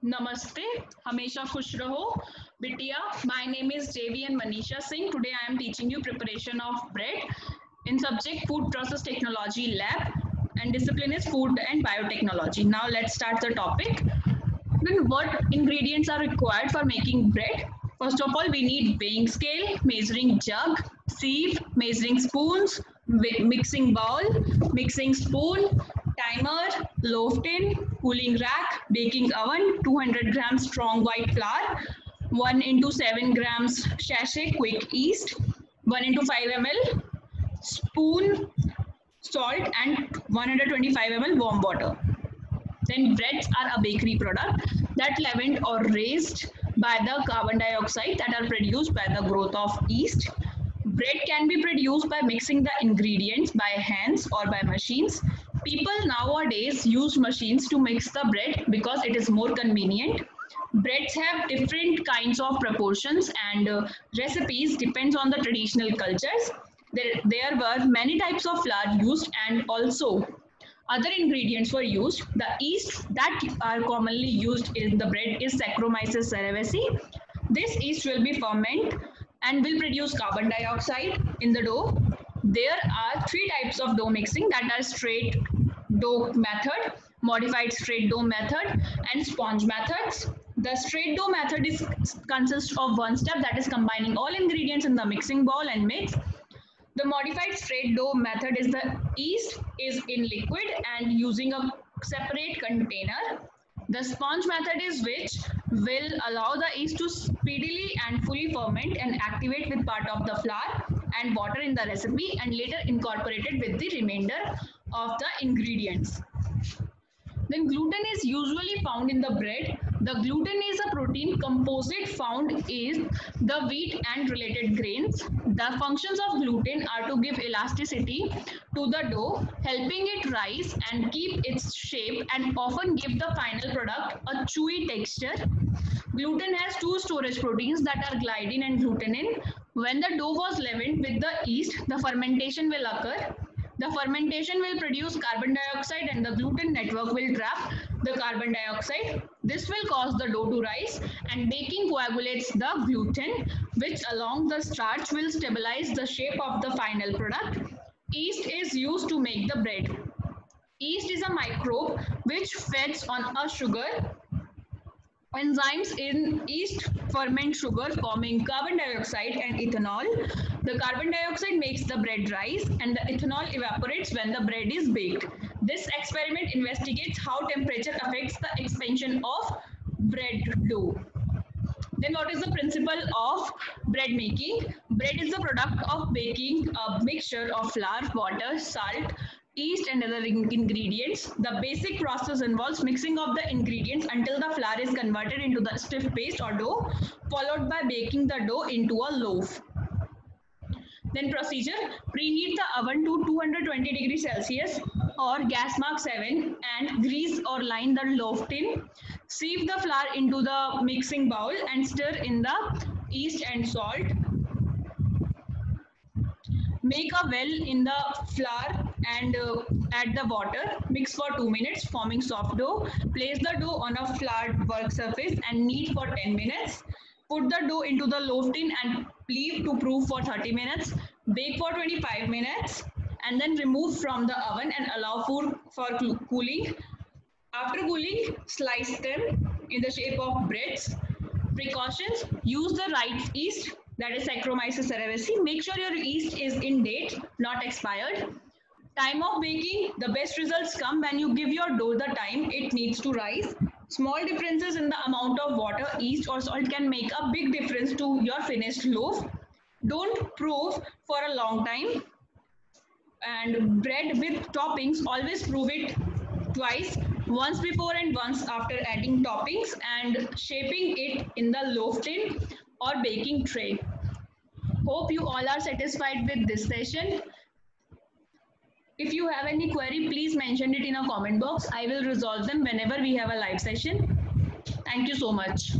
Namaste, Hamesha Khush Raho. Bitia, my name is JV and Manisha Singh. Today I am teaching you preparation of bread in subject Food Process Technology Lab and discipline is Food and Biotechnology. Now let's start the topic. Then what ingredients are required for making bread? First of all, we need weighing scale, measuring jug, sieve, measuring spoons, mixing bowl, mixing spoon, timer, loaf tin, cooling rack, baking oven, 200 grams strong white flour, 1 into 7 grams sachet quick yeast, 1 into 5 ml spoon salt and 125 ml warm water. Then breads are a bakery product that leavened or raised by the carbon dioxide that are produced by the growth of yeast. Bread can be produced by mixing the ingredients by hands or by machines. People nowadays use machines to mix the bread because it is more convenient. Breads have different kinds of proportions and recipes depends on the traditional cultures. There were many types of flour used and also other ingredients were used. The yeast that are commonly used in the bread is Saccharomyces cerevisiae. This yeast will be ferment and will produce carbon dioxide in the dough. There are three types of dough mixing that are straight dough method, modified straight dough method, and sponge methods. The straight dough method consists of one step, that is combining all ingredients in the mixing bowl and mix. The modified straight dough method is the yeast is in liquid and using a separate container. The sponge method is which will allow the yeast to speedily and fully ferment and activate with part of the flour and water in the recipe and later incorporated with the remainder of the ingredients. Then gluten is usually found in the bread. The gluten is a protein composite found in the wheat and related grains. The functions of gluten are to give elasticity to the dough, helping it rise and keep its shape and often give the final product a chewy texture. Gluten has two storage proteins that are gliadin and glutenin. When the dough was leavened with the yeast, the fermentation will occur. The fermentation will produce carbon dioxide and the gluten network will trap the carbon dioxide. This will cause the dough to rise and baking coagulates the gluten, which along the starch will stabilize the shape of the final product. Yeast is used to make the bread. Yeast is a microbe which feeds on a sugar. Enzymes in yeast ferment sugar forming carbon dioxide and ethanol. The carbon dioxide makes the bread rise and the ethanol evaporates when the bread is baked. This experiment investigates how temperature affects the expansion of bread dough. Then what is the principle of bread making? Bread is the product of baking a mixture of flour, water, salt, yeast and other ingredients. The basic process involves mixing of the ingredients until the flour is converted into the stiff paste or dough, followed by baking the dough into a loaf. Then procedure, preheat the oven to 220 degrees Celsius or gas mark 7 and grease or line the loaf tin. Sieve the flour into the mixing bowl and stir in the yeast and salt. Make a well in the flour and add the water. Mix for 2 minutes, forming soft dough. Place the dough on a flat work surface and knead for 10 minutes. Put the dough into the loaf tin and leave to proof for 30 minutes. Bake for 25 minutes and then remove from the oven and allow for cooling. After cooling, slice them in the shape of breads. Precautions, use the right yeast, that is Saccharomyces cerevisiae. Make sure your yeast is in date, not expired. Time of baking, the best results come when you give your dough the time it needs to rise. Small differences in the amount of water, yeast or salt can make a big difference to your finished loaf. Don't proof for a long time. And bread with toppings, always prove it twice, once before and once after adding toppings and shaping it in the loaf tin or baking tray. Hope you all are satisfied with this session. If you have any query, please mention it in a comment box. I will resolve them whenever we have a live session. Thank you so much.